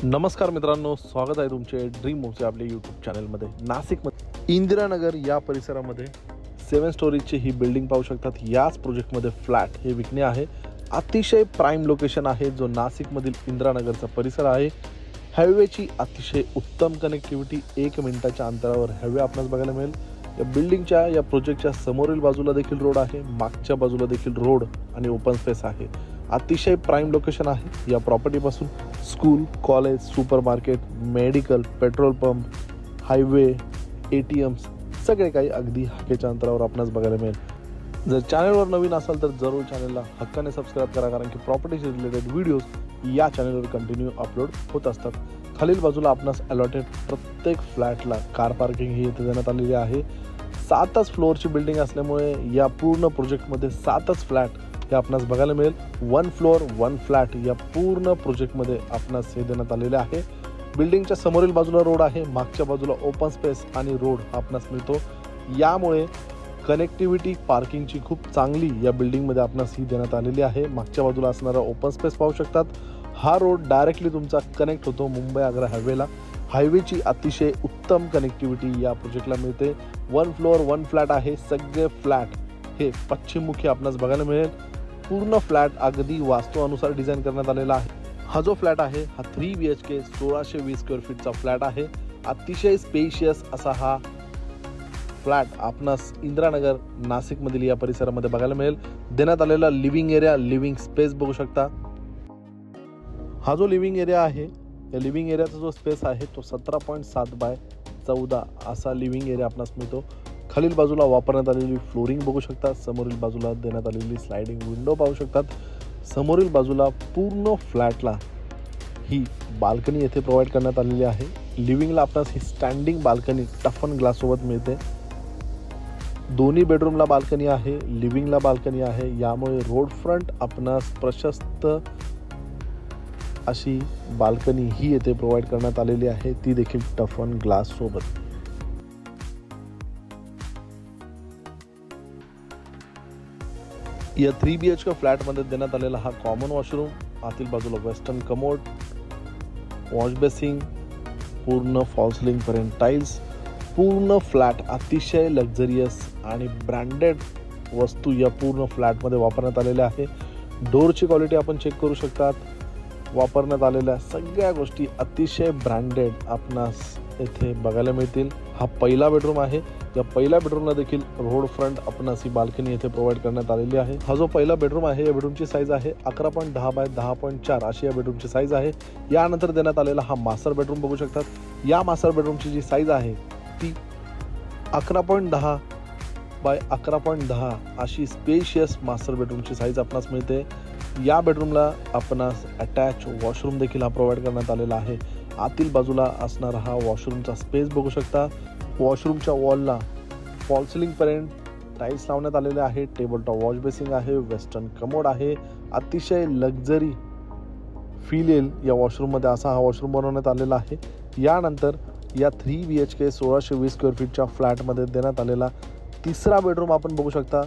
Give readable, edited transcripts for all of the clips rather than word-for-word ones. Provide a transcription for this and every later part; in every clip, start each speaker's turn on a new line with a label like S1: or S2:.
S1: नमस्कार मित्रांनो, स्वागत आहे तुमचे ड्रीम मूव्हचे आपल्या यूट्यूब चॅनलमध्ये। नाशिकमध्ये इंदिरानगर या परिसरामध्ये 7 स्टोरीजची ही बिल्डिंग पाहू शकतात। याच प्रोजेक्टमध्ये फ्लॅट हे विकणे आहे। अतिशय प्राइम लोकेशन आहे, जो नाशिकमधील इंदिरानगरचा परिसर आहे। हायवेची अतिशय उत्तम कनेक्टिव्हिटी, 1 मिनिटाच्या अंतरावर हायवे आपल्याला बघायला मिळेल। या बिल्डिंगच्या या प्रोजेक्टच्या समोरील बाजूला देखील रोड आहे, मागच्या बाजूला देखील रोड आणि ओपन स्पेस आहे। अतिशय प्राइम लोकेशन आहे। या प्रॉपर्टीपासून school, college, supermarket, medical, petrol pump, highway, ATMs सगळे काही अगदी हाकेच्या अंतरावर आपणास बघायला मिळेल। जर चॅनलवर नवीन असाल तर जरूर चॅनलला हक्काने सबस्क्राइब करा, कारण की प्रॉपर्टीशी रिलेटेड व्हिडिओज या चॅनलवर कंटिन्यू अपलोड होत असतात। खालील बाजूला आपणास अलॉटेड प्रत्येक फ्लॅटला कार पार्किंग ही इथे देण्यात आलेली आहे। 7च फ्लोअरची बिल्डिंग असल्यामुळे या पूर्ण प्रोजेक्टमध्ये 7च फ्लॅट हे आपणास बघायला मिळेल। 1 फ्लोअर 1 फ्लॅट या पूर्ण प्रोजेक्टमध्ये आपणास हे देण्यात आलेले आहे। बिल्डिंगच्या समोरील बाजूला रोड आहे, मागच्या बाजूला ओपन स्पेस आणि रोड आपणास मिळतो। यामुळे कनेक्टिव्हिटी पार्किंगची खूप चांगली या बिल्डिंगमध्ये आपणास ही देण्यात आलेली आहे। मागच्या बाजूला असणारा ओपन स्पेस पाहू शकतात। हा रोड डायरेक्टली तुमचा कनेक्ट होतो मुंबई आग्रा हायवेला। हायवेची अतिशय उत्तम कनेक्टिव्हिटी या प्रोजेक्टला मिळते। 1 फ्लोअर 1 फ्लॅट आहे। सगळे फ्लॅट हे पश्चिममुखी आपणास बघायला मिळेल। पूर्ण फ्लॅट अगदी वास्तुअनुसार डिझाइन करण्यात आलेला आहे। हा जो फ्लॅट आहे हा 3 BHK 1620 स्क्वेअर फीटचा फ्लॅट आहे। अतिशय स्पेशियस असा हा फ्लॅट आपणास इंदिरानगर नाशिकमधील या परिसरामध्ये बघायला मिळेल। देण्यात आलेला लिव्हिंग एरिया, लिव्हिंग स्पेस बघू शकता। हा जो लिव्हिंग एरिया आहे, या लिव्हिंग एरियाचा जो स्पेस आहे तो 17.7 बाय 14 असा लिव्हिंग एरिया आपणास मिळतो। खालील बाजूला वापरण्यात आलेली फ्लोरिंग बघू शकता। समोरील बाजूला देण्यात आलेली स्लाइडिंग विंडो पाहू शकतात। समोरील बाजूला पूर्ण फ्लॅटला ही बाल्कनी येथे प्रोव्हाइड करण्यात आलेली आहे। लिव्हिंगला आपणास ही स्टँडिंग बाल्कनी टफन ग्लास सोबत मिळते। दोन्ही बेडरूमला बाल्कनी आहे, लिव्हिंगला बाल्कनी आहे। यामुळे रोड फ्रंट आपणास प्रशस्त अशी बाल्कनी ही येथे प्रोव्हाइड करण्यात आलेली आहे, ती देखील टफन ग्लास सोबत। या 3 BHK फ्लॅटमध्ये देण्यात आलेला हा कॉमन वॉशरूम, आतील बाजूला वेस्टर्न कमोड, वॉश बेसिंग, पूर्ण फॉल सीलिंग पर्यंत टाइल्स। पूर्ण फ्लॅट अतिशय लक्झरियस आणि ब्रँडेड वस्तू या पूर्ण फ्लॅटमध्ये वापरण्यात आलेल्या आहे। डोरची क्वालिटी आपण चेक करू शकतात। वापरण्यात आलेल्या सगळ्या गोष्टी अतिशय ब्रँडेड आपणास येथे बघायला मिळतील। हा पहिला बेडरूम आहे। या पहिल्या बेडरूमला देखील रोड फ्रंट आपणास ही बाल्कनी येथे प्रोव्हाइड करण्यात आलेली आहे। हा जो पहिला बेडरूम आहे, या बेडरूमची साईज आहे 11.10 बाय 10.4 अशी या बेडरूमची साईज आहे। यानंतर देण्यात आलेला हा मास्टर बेडरूम बघू शकतात। या मास्टर बेडरूमची जी साईज आहे ती 11.10 बाय 11.10 अशी स्पेशियस मास्टर बेडरूमची साईज आपणास मिळते। या बेडरूमला आपणास अटॅच वॉशरूम देखील हा प्रोव्हाइड करण्यात आलेला आहे। आतील बाजूला असणारा हा वॉशरूमचा स्पेस बघू शकता। वॉशरूमच्या वॉलला फॉल सीलिंग पर्यंत टाइल्स लावण्यात आलेले आहे। टेबल टॉप वॉश बेसिंग आहे, वेस्टर्न कमोड आहे। अतिशय लक्झरी फील येईल या वॉशरूममध्ये असा हा वॉशरूम बनवण्यात आलेला आहे। यानंतर या 3 BHK 1620 स्क्वेअर फीटच्या फ्लॅटमध्ये देण्यात आलेला तिसरा बेडरूम आपण बघू शकता।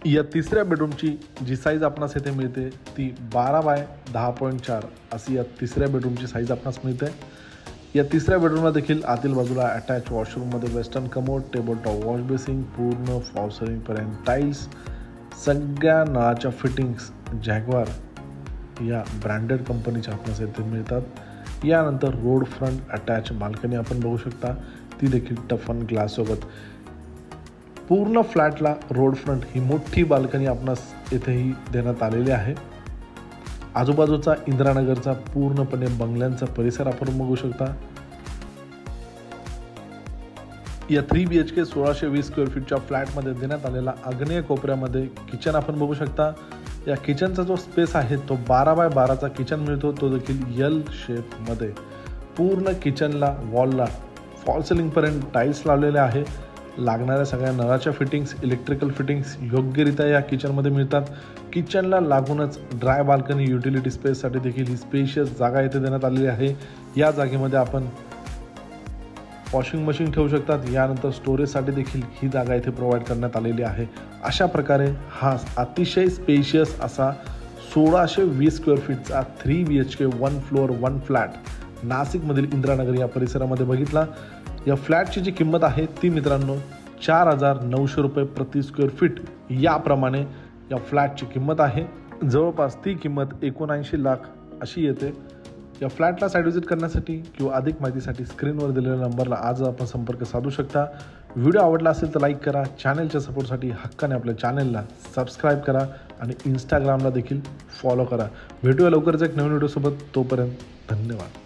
S1: या तिसऱ्या बेडरूमची जी साईज आपणास येथे मिळते ती 12 बाय 10.4 अशी या तिसऱ्या बेडरूमची साईज आपणास मिळते। या तिसऱ्या बेडरूमला देखील आतील बाजूला अटॅच वॉशरूममध्ये western commode, table top wash basin, पूर्ण फॉल सीलिंग पर्यंत टाइल्स, सगळ्या नळाच्या फिटिंग्स जॅग्वार या ब्रँडेड कंपनीच्या आपणास येथे मिळतात। यानंतर रोड फ्रंट अटॅच बाल्कनी आपण बघू शकता, ती देखील टफन ग्लास सोबत। पूर्ण फ्लॅटला रोड फ्रंट ही मोठी बाल्कनी आपणास येथेही देण्यात आलेली आहे। आजूबाजूचा इंदिरानगरचा पूर्णपणे बंगल्यांचा परिसर आपण बघू शकता। या 3 BHK 1620 स्क्वेअर फीटच्या फ्लॅटमध्ये देण्यात आलेला आग्नेय कोपऱ्यामध्ये किचन आपण बघू शकता। या किचनचा जो स्पेस आहे तो 12 बाय 12चा किचन मिळतो, तो देखील L शेपमध्ये। पूर्ण किचनला वॉलला फॉल सीलिंग पर्यंत टाइल्स लावलेले आहे। लागणाऱ्या सगळ्या नळाच्या फिटिंग्स, इलेक्ट्रिकल फिटिंग्स योग्यरित्या या किचनमध्ये मिळतात। किचनला लागूनच ड्राय बाल्कनी युटिलिटी स्पेससाठी देखील ही स्पेशियस जागा येथे देण्यात आलेली आहे। या जागेमध्ये आपण वॉशिंग मशीन ठेवू शकतात। यानंतर स्टोरेजसाठी देखील ही जागा इथे प्रोव्हाइड करण्यात आलेली आहे। अशा प्रकारे हा अतिशय स्पेशियस असा 1620 स्क्वेअर फीटचा 3 BHK 1 फ्लोअर 1 फ्लॅट नाशिकमधील इंदिरानगर या परिसरामध्ये बघितला। या फ्लॅटची जी किंमत आहे ती मित्रांनो 4900 रुपये प्रति स्क्वेअर फीट याप्रमाणे या फ्लॅटची किंमत आहे। जवळपास ती किंमत 79 लाख अशी येते। या फ्लॅटला साईट व्हिजिट करण्यासाठी किंवा अधिक माहितीसाठी स्क्रीनवर दिलेल्या नंबरला आज आपण संपर्क साधू शकता। व्हिडिओ आवडला असेल तर लाईक करा, चॅनलच्या सपोर्टसाठी हक्काने आपल्या चॅनलला सबस्क्राईब करा आणि इंस्टाग्रामला देखील फॉलो करा। भेटूया लवकरच एक नवीन व्हिडिओसोबत, तोपर्यंत धन्यवाद।